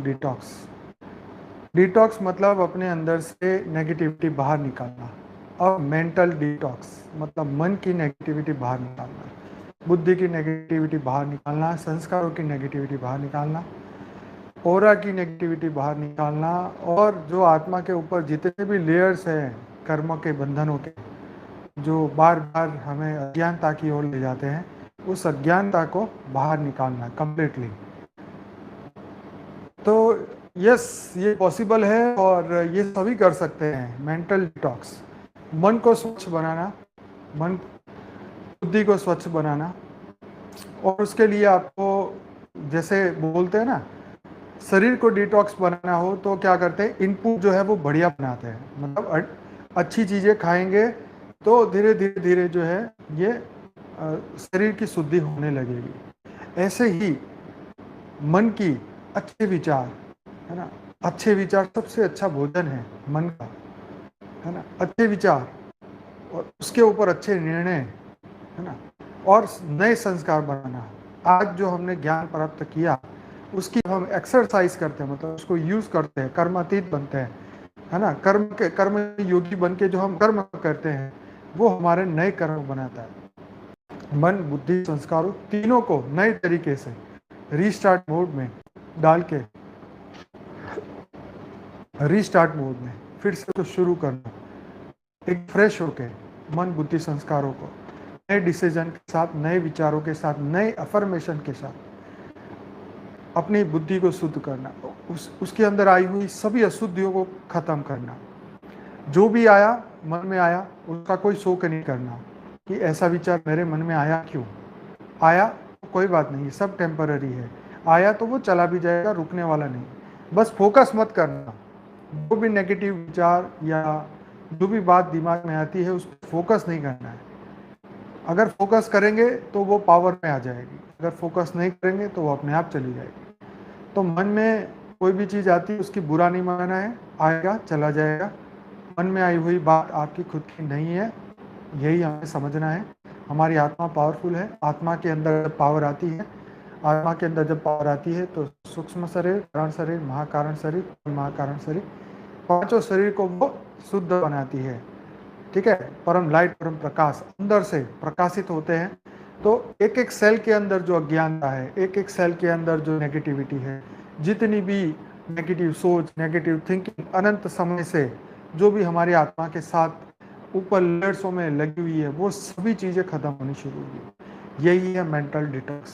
Detox. Detox मतलब अपने अंदर से नेगेटिविटी बाहर निकालना, और मेंटल डिटॉक्स मतलब मन की नेगेटिविटी बाहर निकालना, बुद्धि की नेगेटिविटी बाहर निकालना, संस्कारों की नेगेटिविटी बाहर निकालना, ओरा की नेगेटिविटी बाहर निकालना, और जो आत्मा के ऊपर जितने भी लेयर्स हैं कर्मों के बंधनों के, जो बार बार हमें अज्ञानता की ओर ले जाते हैं, उस अज्ञानता को बाहर निकालना कंप्लीटली। तो यस, ये पॉसिबल है और ये सभी कर सकते हैं। मेंटल डिटॉक्स, मन को स्वच्छ बनाना, मन बुद्धि को स्वच्छ बनाना, और उसके लिए आपको जैसे बोलते हैं ना, शरीर को डिटॉक्स बनाना हो तो क्या करते हैं, इनपुट जो है वो बढ़िया बनाते हैं, मतलब अच्छी चीज़ें खाएंगे तो धीरे धीरे धीरे जो है ये शरीर की शुद्धि होने लगेगी। ऐसे ही मन की अच्छे विचार, है ना, अच्छे विचार सबसे अच्छा भोजन है मन का, है ना, अच्छे विचार और उसके ऊपर अच्छे निर्णय, है ना, और नए संस्कार बनाना। आज जो हमने ज्ञान प्राप्त किया उसकी हम एक्सरसाइज करते हैं, मतलब उसको यूज करते हैं, कर्मातीत बनते हैं, है ना, कर्म योगी बन के जो हम कर्म करते हैं वो हमारे नए कर्म बनाता है। मन बुद्धि संस्कारों तीनों को नए तरीके से रीस्टार्ट मोड में डाल के, रीस्टार्ट मोड में फिर से तो शुरू करना, एक फ्रेश होके मन बुद्धि संस्कारों को नए डिसीजन के साथ, नए विचारों के साथ, नए अफर्मेशन के साथ अपनी बुद्धि को शुद्ध करना, उसके अंदर आई हुई सभी अशुद्धियों को खत्म करना। जो भी आया मन में आया उसका कोई शोक नहीं करना कि ऐसा विचार मेरे मन में आया क्यों आया, तो कोई बात नहीं, सब टेम्पररी है, आया तो वो चला भी जाएगा, रुकने वाला नहीं। बस फोकस मत करना, जो भी नेगेटिव विचार या जो भी बात दिमाग में आती है उस पर फोकस नहीं करना है। अगर फोकस करेंगे तो वो पावर में आ जाएगी, अगर फोकस नहीं करेंगे तो वो अपने आप चली जाएगी। तो मन में कोई भी चीज़ आती है उसकी बुरा नहीं मानना है, आएगा चला जाएगा, मन में आई हुई बात आपकी खुद की नहीं है, यही हमें समझना है। हमारी आत्मा पावरफुल है, आत्मा के अंदर जब पावर आती है, आत्मा के अंदर जब पावर आती है तो सूक्ष्म शरीर, कारण शरीर, महाकारण शरीर, महाकारण शरीर, पांचों शरीर को वो शुद्ध बनाती है। ठीक है, परम लाइट परम प्रकाश अंदर से प्रकाशित होते हैं। तो एक एक सेल के अंदर जो अज्ञानता है, एक एक सेल के अंदर जो नेगेटिविटी है, जितनी भी नेगेटिव सोच, नेगेटिव थिंकिंग अनंत समय से जो भी हमारी आत्मा के साथ ऊपर लेयर्सों में लगी हुई है, वो सभी चीज़ें खत्म होनी शुरू हुई। यही है मेंटल डिटॉक्स,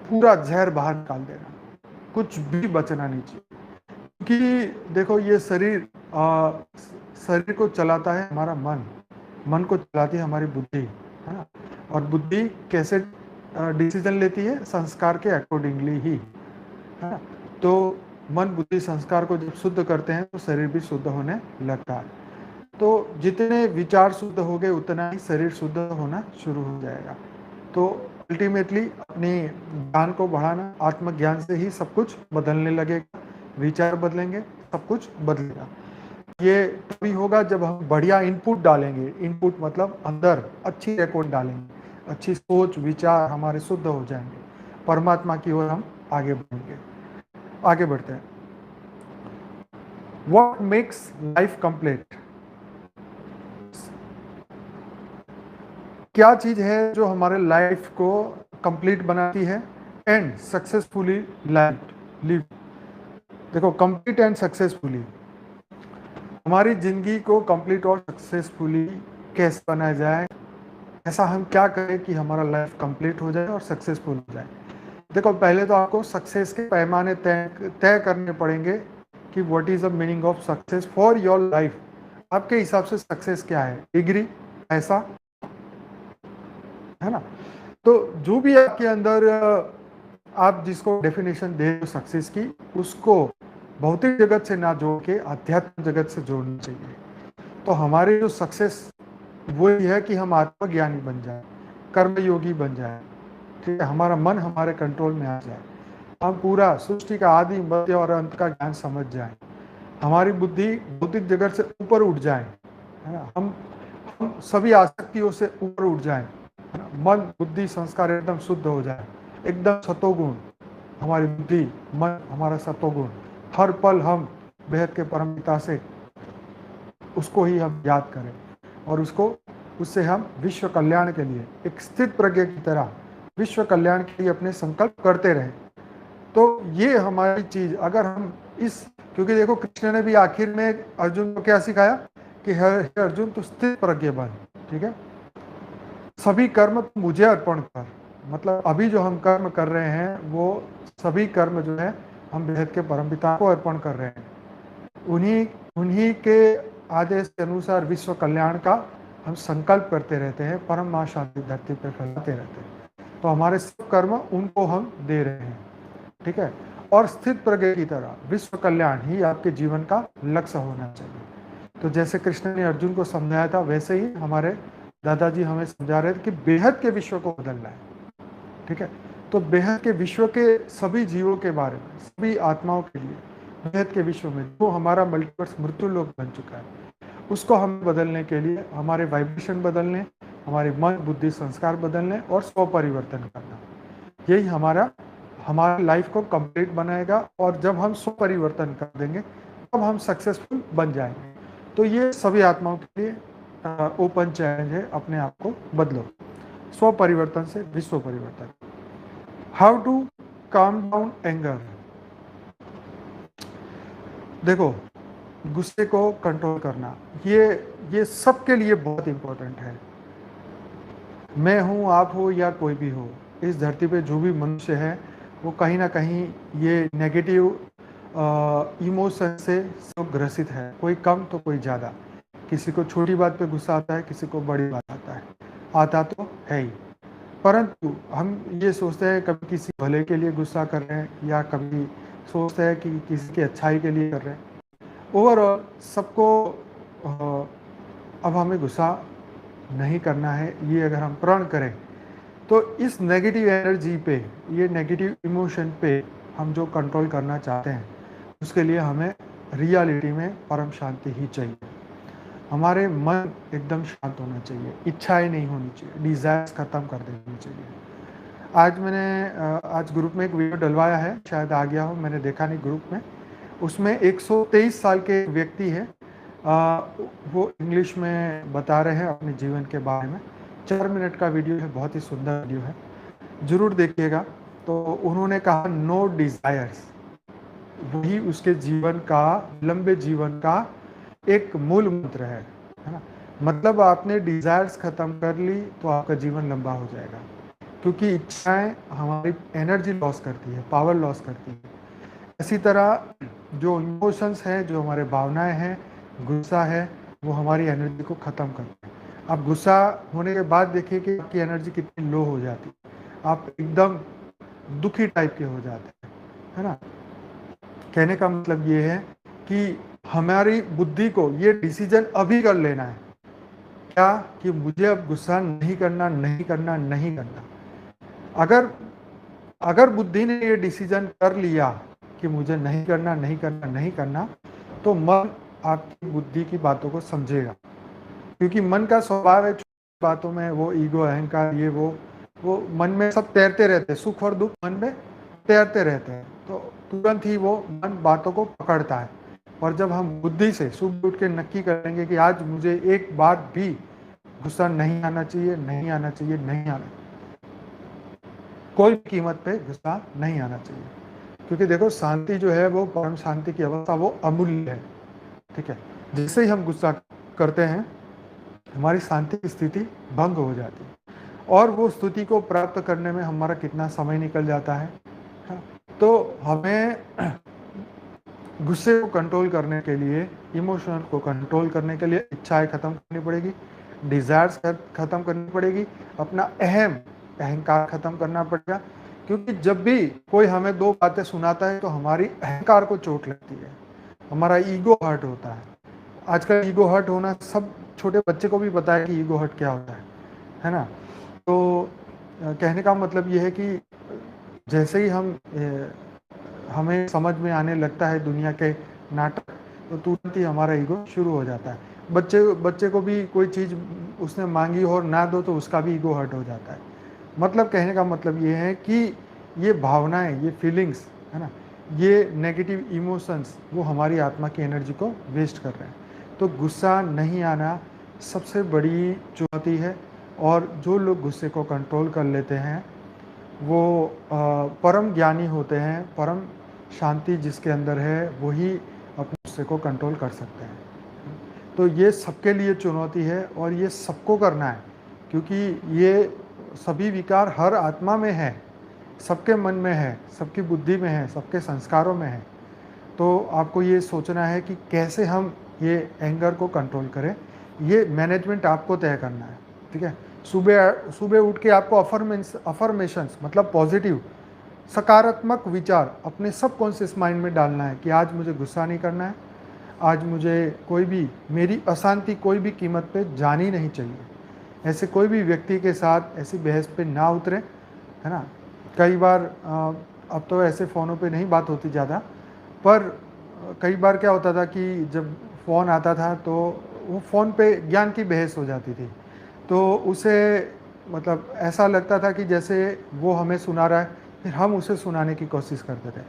पूरा जहर बाहर निकाल देना, कुछ भी बचना नहीं चाहिए। क्योंकि देखो ये शरीर को चलाता है हमारा मन, मन को चलाती है हमारी बुद्धि, है ना, और बुद्धि कैसे डिसीजन लेती है, संस्कार के अकॉर्डिंगली ही, है ना। तो मन बुद्धि संस्कार को जब शुद्ध करते हैं तो शरीर भी शुद्ध होने लगता है। तो जितने विचार शुद्ध हो गए उतना ही शरीर शुद्ध होना शुरू हो जाएगा। तो अल्टीमेटली अपने ज्ञान को बढ़ाना, आत्मज्ञान से ही सब कुछ बदलने लगेगा, विचार बदलेंगे, सब कुछ बदलेगा। ये तभी होगा जब हम बढ़िया इनपुट डालेंगे, इनपुट मतलब अंदर अच्छी रिकॉर्ड डालेंगे, अच्छी सोच विचार हमारे शुद्ध हो जाएंगे, परमात्मा की ओर हम आगे बढ़ेंगे। आगे बढ़ते हैं। What makes life complete? क्या चीज है जो हमारे लाइफ को कंप्लीट बनाती है एंड सक्सेसफुली लिव? देखो, कंप्लीट एंड सक्सेसफुली, हमारी जिंदगी को कंप्लीट और सक्सेसफुली कैसे बनाया जाए, ऐसा हम क्या करें कि हमारा लाइफ कंप्लीट हो जाए और सक्सेसफुल हो जाए। देखो, पहले तो आपको सक्सेस के पैमाने तय करने पड़ेंगे कि what is the meaning of success for your life. आपके हिसाब से सक्सेस क्या है? डिग्री, पैसा, है ना। तो जो भी आपके अंदर आप जिसको डेफिनेशन दे सक्सेस की, उसको भौतिक जगत से ना जोड़ के आध्यात्मिक जगत से जोड़नी चाहिए। तो हमारी जो सक्सेस वही है कि हम आत्मज्ञानी बन जाए, कर्मयोगी बन जाए, ठीक है, हमारा मन हमारे कंट्रोल में आ जाए, हम पूरा सृष्टि का आदि मध्य और अंत का ज्ञान समझ जाए, हमारी बुद्धि भौतिक जगत से ऊपर उठ जाए, है ना, हम सभी आसक्तियों से ऊपर उठ जाए, है ना, मन बुद्धि संस्कार एकदम शुद्ध हो जाए, एकदम सतोगुण, हमारी बुद्धि, मन, हमारा सत्वगुण, हर पल हम बेहद के परमपिता से उसको ही हम याद करें और उससे हम विश्व कल्याण के लिए एक स्थित प्रज्ञ की तरह विश्व कल्याण के लिए अपने संकल्प करते रहें। तो ये हमारी चीज अगर हम क्योंकि देखो कृष्ण ने भी आखिर में अर्जुन को क्या सिखाया कि हे अर्जुन तू स्थित प्रज्ञ बन, ठीक है, सभी कर्म मुझे अर्पण कर। मतलब अभी जो हम कर्म कर रहे हैं वो सभी कर्म जो है हम बेहद के परमपिता को अर्पण कर रहे हैं। उन्हीं के आदेश के अनुसार विश्व कल्याण का हम संकल्प करते रहते हैं, परम मां शांति धरती पर फैलाते रहते हैं। तो हमारे सब कर्म उनको हम दे रहे हैं, ठीक है। और स्थित प्रज्ञ की तरह विश्व कल्याण ही आपके जीवन का लक्ष्य होना चाहिए। तो जैसे कृष्ण ने अर्जुन को समझाया था वैसे ही हमारे दादाजी हमें समझा रहे थे कि बेहद के विश्व को बदलना है, ठीक है। तो बेहद के विश्व के सभी जीवों के बारे में, सभी आत्माओं के लिए बेहद के विश्व में जो हमारा मल्टीवर्स मृत्यु लोक बन चुका है उसको हम बदलने के लिए हमारे वाइब्रेशन बदलने, हमारे मन बुद्धि संस्कार बदलने और स्व परिवर्तन करना, यही हमारा लाइफ को कंप्लीट बनाएगा। और जब हम स्व परिवर्तन कर देंगे तब हम सक्सेसफुल बन जाएंगे। तो ये सभी आत्माओं के लिए ओपन चैलेंज है, अपने आप को बदलो, स्व परिवर्तन से विश्व परिवर्तन। How to calm down anger. देखो गुस्से को कंट्रोल करना ये सबके लिए बहुत इंपॉर्टेंट है। मैं हूँ, आप हो या कोई भी हो, इस धरती पे जो भी मनुष्य है वो कहीं ना कहीं ये नेगेटिव इमोशन से सब ग्रसित है, कोई कम तो कोई ज़्यादा। किसी को छोटी बात पे गुस्सा आता है, किसी को बड़ी बात आता तो है ही। परंतु हम ये सोचते हैं कभी किसी भले के लिए गुस्सा कर रहे हैं या कभी सोचते हैं कि किसी की अच्छाई के लिए कर रहे हैं। ओवरऑल सबको अब हमें गुस्सा नहीं करना है, ये अगर हम प्रण करें तो इस नेगेटिव एनर्जी पे, ये नेगेटिव इमोशन पे हम जो कंट्रोल करना चाहते हैं उसके लिए हमें रियलिटी में परम शांति ही चाहिए। हमारे मन एकदम शांत होना चाहिए, इच्छाएं नहीं होनी चाहिए, डिज़ायर्स खत्म कर देनी चाहिए। आज ग्रुप में एक वीडियो डलवाया है, शायद आ गया हो, मैंने देखा नहीं ग्रुप में। उसमें 123 साल के व्यक्ति है, वो इंग्लिश में बता रहे हैं अपने जीवन के बारे में। 4 मिनट का वीडियो है, बहुत ही सुंदर वीडियो है, जरूर देखिएगा। तो उन्होंने कहा नो डिजायर्स, वही उसके जीवन का, लंबे जीवन का एक मूल मंत्र है ना। मतलब आपने डिजायर्स खत्म कर ली तो आपका जीवन लंबा हो जाएगा, क्योंकि इच्छाएं हमारी एनर्जी लॉस करती है, पावर लॉस करती है। इसी तरह जो इमोशंस हैं, जो हमारे भावनाएं हैं, गुस्सा है, वो हमारी एनर्जी को ख़त्म करते हैं। आप गुस्सा होने के बाद देखिए कि आपकी एनर्जी कितनी लो हो जाती है, आप एकदम दुखी टाइप के हो जाते हैं, है ना। कहने का मतलब ये है कि हमारी बुद्धि को ये डिसीजन अभी कर लेना है, क्या, कि मुझे अब गुस्सा नहीं करना, नहीं करना, नहीं करना। अगर बुद्धि ने ये डिसीजन कर लिया कि मुझे नहीं करना, नहीं करना, नहीं करना, तो मन आपकी बुद्धि की बातों को समझेगा, क्योंकि मन का स्वभाव है बातों में, वो ईगो, अहंकार, ये वो मन में सब तैरते रहते हैं, सुख और दुख मन में तैरते रहते हैं। तो तुरंत ही वो मन बातों को पकड़ता है। और जब हम बुद्धि से सुबह उठ के नक्की करेंगे कि आज मुझे एक बार भी गुस्सा नहीं आना चाहिए, नहीं आना चाहिए, नहीं आना, कोई कीमत पे गुस्सा नहीं आना चाहिए, क्योंकि देखो शांति जो है वो परम शांति की अवस्था, वो अमूल्य है, ठीक है। जैसे ही हम गुस्सा करते हैं हमारी शांति की स्थिति भंग हो जाती है, और वो स्थिति को प्राप्त करने में हमारा कितना समय निकल जाता है। तो हमें गुस्से को कंट्रोल करने के लिए, इमोशन को कंट्रोल करने के लिए इच्छाएं खत्म करनी पड़ेगी, डिजायर्स खत्म करनी पड़ेगी, अपना अहंकार खत्म करना पड़ेगा। क्योंकि जब भी कोई हमें दो बातें सुनाता है तो हमारी अहंकार को चोट लगती है, हमारा ईगो हर्ट होता है। आजकल ईगो हर्ट होना सब छोटे बच्चे को भी पता है कि ईगो हर्ट क्या होता है ना। तो कहने का मतलब ये है कि जैसे ही हमें समझ में आने लगता है दुनिया के नाटक, तो तुरंत ही हमारा ईगो शुरू हो जाता है। बच्चे को भी कोई चीज़ उसने मांगी और ना दो तो उसका भी ईगो हर्ट हो जाता है। मतलब कहने का मतलब ये है कि ये भावनाएं, ये फीलिंग्स है ना, ये नेगेटिव इमोशंस वो हमारी आत्मा की एनर्जी को वेस्ट कर रहे हैं। तो गुस्सा नहीं आना सबसे बड़ी चुनौती है। और जो लोग गुस्से को कंट्रोल कर लेते हैं वो परम ज्ञानी होते हैं। परम शांति जिसके अंदर है वही अपने गुस्से को कंट्रोल कर सकते हैं। तो ये सबके लिए चुनौती है और ये सबको करना है, क्योंकि ये सभी विकार हर आत्मा में है, सबके मन में है, सबकी बुद्धि में है, सबके संस्कारों में है। तो आपको ये सोचना है कि कैसे हम ये एंगर को कंट्रोल करें। ये मैनेजमेंट आपको तय करना है, ठीक है। सुबह सुबह उठ के आपको अफर्मेशंस मतलब पॉजिटिव सकारात्मक विचार अपने सबकॉन्शियस माइंड में डालना है कि आज मुझे गुस्सा नहीं करना है, आज मुझे कोई भी मेरी अशांति कोई भी कीमत पे जानी नहीं चाहिए। ऐसे कोई भी व्यक्ति के साथ ऐसी बहस पे ना उतरे, है ना। कई बार अब तो ऐसे फ़ोनों पे नहीं बात होती ज़्यादा, पर कई बार क्या होता था कि जब फ़ोन आता था तो वो फ़ोन पे ज्ञान की बहस हो जाती थी। तो उसे मतलब ऐसा लगता था कि जैसे वो हमें सुना रहा है, फिर हम उसे सुनाने की कोशिश करते थे।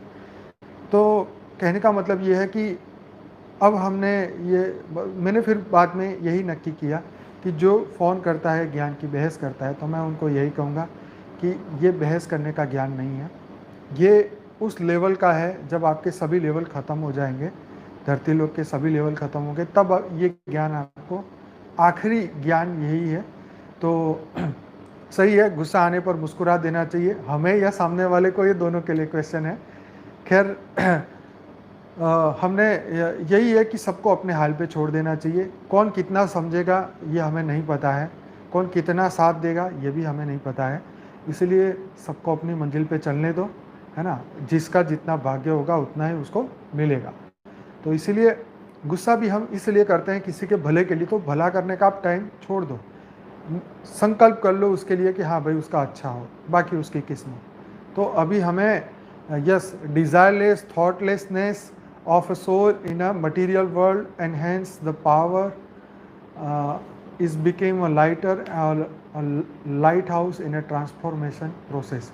तो कहने का मतलब ये है कि अब मैंने फिर बाद में यही नक्की किया कि जो फ़ोन करता है, ज्ञान की बहस करता है, तो मैं उनको यही कहूँगा कि ये बहस करने का ज्ञान नहीं है। ये उस लेवल का है जब आपके सभी लेवल ख़त्म हो जाएंगे, धरती लोक के सभी लेवल ख़त्म होंगे, तब ये ज्ञान आपको, आखिरी ज्ञान यही है। तो सही है, गुस्सा आने पर मुस्कुरा देना चाहिए हमें या सामने वाले को, ये दोनों के लिए क्वेश्चन है। खैर हमने यही है कि सबको अपने हाल पे छोड़ देना चाहिए। कौन कितना समझेगा ये हमें नहीं पता है, कौन कितना साथ देगा ये भी हमें नहीं पता है। इसलिए सबको अपनी मंजिल पे चलने दो, है ना। जिसका जितना भाग्य होगा उतना ही उसको मिलेगा। तो इसीलिए गुस्सा भी हम इसलिए करते हैं किसी के भले के लिए, तो भला करने का आप टाइम छोड़ दो, संकल्प कर लो उसके लिए कि हाँ भाई उसका अच्छा हो, बाकी उसकी किस्मत। तो अभी हमें yes, desireless thoughtlessness of a soul in a material world, and hence the power is became a lighthouse in a transformation process।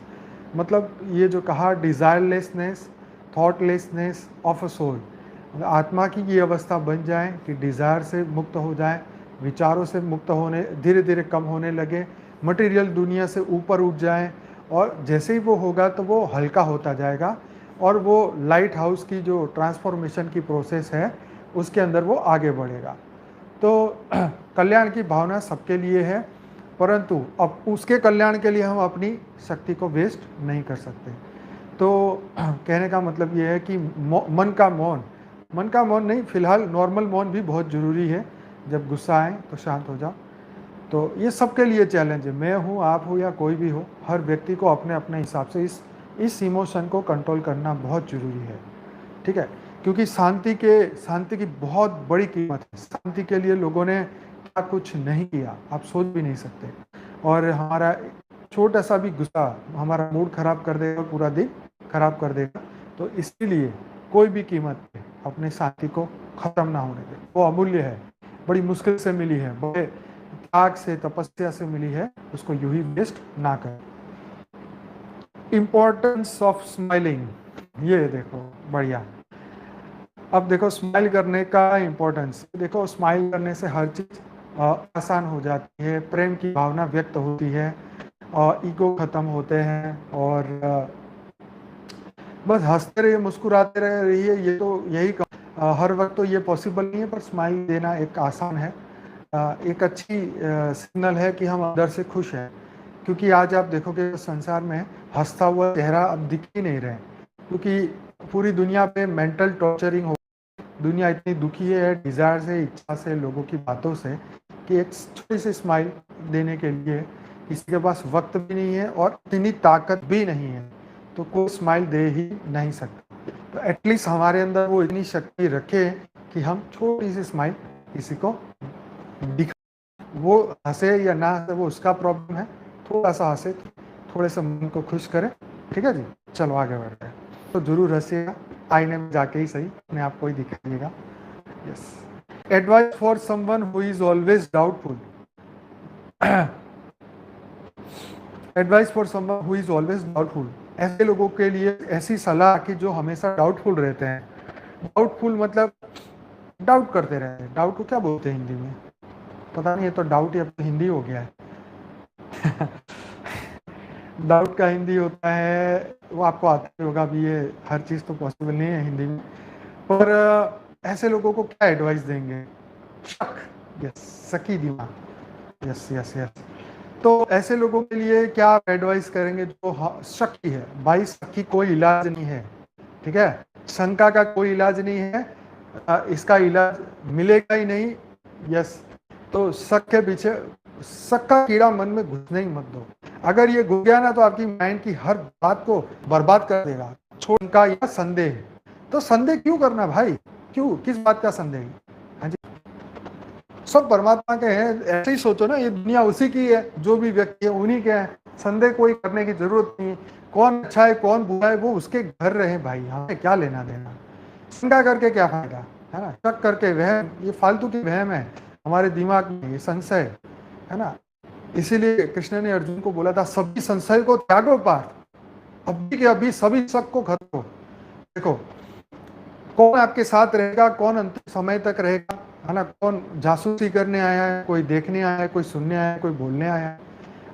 मतलब ये जो कहा डिज़ायरलेसनेस थॉटलेसनेस ऑफ अ सोल, आत्मा की ये अवस्था बन जाए कि डिज़ायर से मुक्त हो जाए, विचारों से मुक्त होने धीरे धीरे कम होने लगे, मटेरियल दुनिया से ऊपर उठ जाए, और जैसे ही वो होगा तो वो हल्का होता जाएगा और वो लाइट हाउस की जो ट्रांसफॉर्मेशन की प्रोसेस है उसके अंदर वो आगे बढ़ेगा। तो कल्याण की भावना सबके लिए है, परंतु अब उसके कल्याण के लिए हम अपनी शक्ति को वेस्ट नहीं कर सकते। तो कहने का मतलब ये है कि मन का मौन नहीं, फिलहाल नॉर्मल मौन भी बहुत ज़रूरी है। जब गुस्सा आए तो शांत हो जाओ। तो ये सबके लिए चैलेंज है, मैं हूँ, आप हो या कोई भी हो, हर व्यक्ति को अपने अपने हिसाब से इस इमोशन को कंट्रोल करना बहुत ज़रूरी है, ठीक है। क्योंकि शांति की बहुत बड़ी कीमत है। शांति के लिए लोगों ने क्या कुछ नहीं किया, आप सोच भी नहीं सकते। और हमारा छोटा सा भी गुस्सा हमारा मूड खराब कर देगा, पूरा दिन खराब कर देगा। तो इसीलिए कोई भी कीमत पे अपने शांति को ख़त्म ना होने दे। वो अमूल्य है, बड़ी मुश्किल से मिली है, बड़े त्याग से तपस्या से मिली है, उसको यूं ही वेस्ट ना करें। इम्पोर्टेंस ऑफ स्माइलिंग, ये देखो बढ़िया। अब देखो स्माइल करने का इम्पोर्टेंस देखो, स्माइल करने से हर चीज़ आसान हो जाती है, प्रेम की भावना व्यक्त होती है, ईगो खत्म होते हैं, और बस हंसते रहिए, मुस्कुराते रहिए। ये तो यही हर वक्त तो ये पॉसिबल नहीं है, पर स्माइल देना एक आसान है, एक अच्छी सिग्नल है कि हम अंदर से खुश हैं। क्योंकि आज आप देखोगे संसार में हंसता हुआ चेहरा अब दिख ही नहीं रहे, क्योंकि पूरी दुनिया पे मेंटल टॉर्चरिंग हो, दुनिया इतनी दुखी है डिज़ायर से, इच्छा से, लोगों की बातों से, कि एक छोटी सी स्माइल देने के लिए किसी के पास वक्त भी नहीं है और इतनी ताकत भी नहीं है, तो कोई स्माइल दे ही नहीं सकता। तो एटलीस्ट हमारे अंदर वो इतनी शक्ति रखे कि हम छोटी सी स्माइल किसी को दिखा। वो हंसे या ना हंसे वो उसका प्रॉब्लम है, थोड़ा सा हंसे, थोड़े से मन को खुश करे, ठीक है जी। चलो आगे बढ़ते हैं। तो जरूर हंसिएगा, आईने में जाके ही सही, अपने आप को ही दिखाइएगा। Yes, advice for someone who is always doubtful. Advice for someone who is always doubtful, ऐसे लोगों के लिए ऐसी सलाह कि जो हमेशा डाउटफुल रहते हैं। डाउटफुल मतलब डाउट करते रहते हैं। डाउट को क्या बोलते हैं हिंदी में, पता नहीं, ये तो डाउट या तो हिंदी हो गया है। डाउट का हिंदी होता है, वो आपको आता ही होगा। अभी ये हर चीज़ तो पॉसिबल नहीं है हिंदी में, पर ऐसे लोगों को क्या एडवाइस देंगे? शक, यस, शकी दिमाग, यस यस यस। तो ऐसे लोगों के लिए क्या आप एडवाइस करेंगे जो शकी है? भाई शकी कोई इलाज नहीं है, ठीक है? शंका का कोई इलाज नहीं है, इसका इलाज मिलेगा ही नहीं। यस, तो शक के पीछे, शक का कीड़ा मन में घुसने ही मत दो। अगर ये घुस गया ना तो आपकी माइंड की हर बात को बर्बाद कर देगा। शंका या संदेह, तो संदेह क्यों करना भाई? क्यों, किस बात का संदेह? हाँ जी, सब परमात्मा के हैं, ऐसे ही सोचो ना, ये दुनिया उसी की है, जो भी व्यक्ति है उन्हीं के हैं। संदेह कोई करने की जरूरत नहीं। कौन अच्छा है कौन बुरा है वो उसके घर रहे भाई, हमें क्या लेना देना। शंका करके क्या फायदा, है ना? शक करके वहम, ये फालतू की वहम है हमारे दिमाग में, ये संशय है ना। इसीलिए कृष्ण ने अर्जुन को बोला था, सभी संशय को त्यागो पार्थ, अभी के अभी सभी शक को खत्म करो। देखो, कौन आपके साथ रहेगा, कौन अंतिम समय तक रहेगा, है ना? कौन जासूसी करने आया है, कोई देखने आया है, कोई सुनने आया है, कोई बोलने आया है।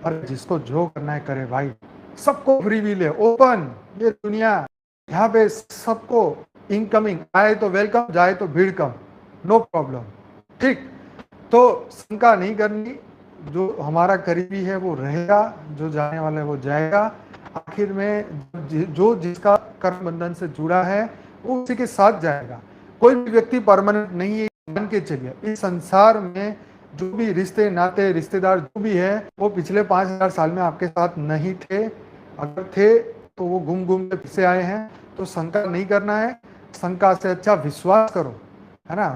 और जिसको जो करना है करे भाई, सबको फ्री व्हील है, ओपन ये दुनिया। यहाँ पे सबको इनकमिंग, आए तो वेलकम, जाए तो भीड़ कम, नो प्रॉब्लम, ठीक। तो शंका नहीं करनी, जो हमारा करीबी है वो रहेगा, जो जाने वाला है वो जाएगा। आखिर में जो जिसका कर्म बंधन से जुड़ा है वो उसी के साथ जाएगा। कोई भी व्यक्ति परमानेंट नहीं है, मान के चलिए। इस संसार में जो भी रिश्ते नाते रिश्तेदार जो भी है वो पिछले 5000 साल में आपके साथ नहीं थे। अगर थे तो वो घूम घूम के पीछे आए हैं। तो शंका नहीं करना है, शंका से अच्छा विश्वास करो, है ना?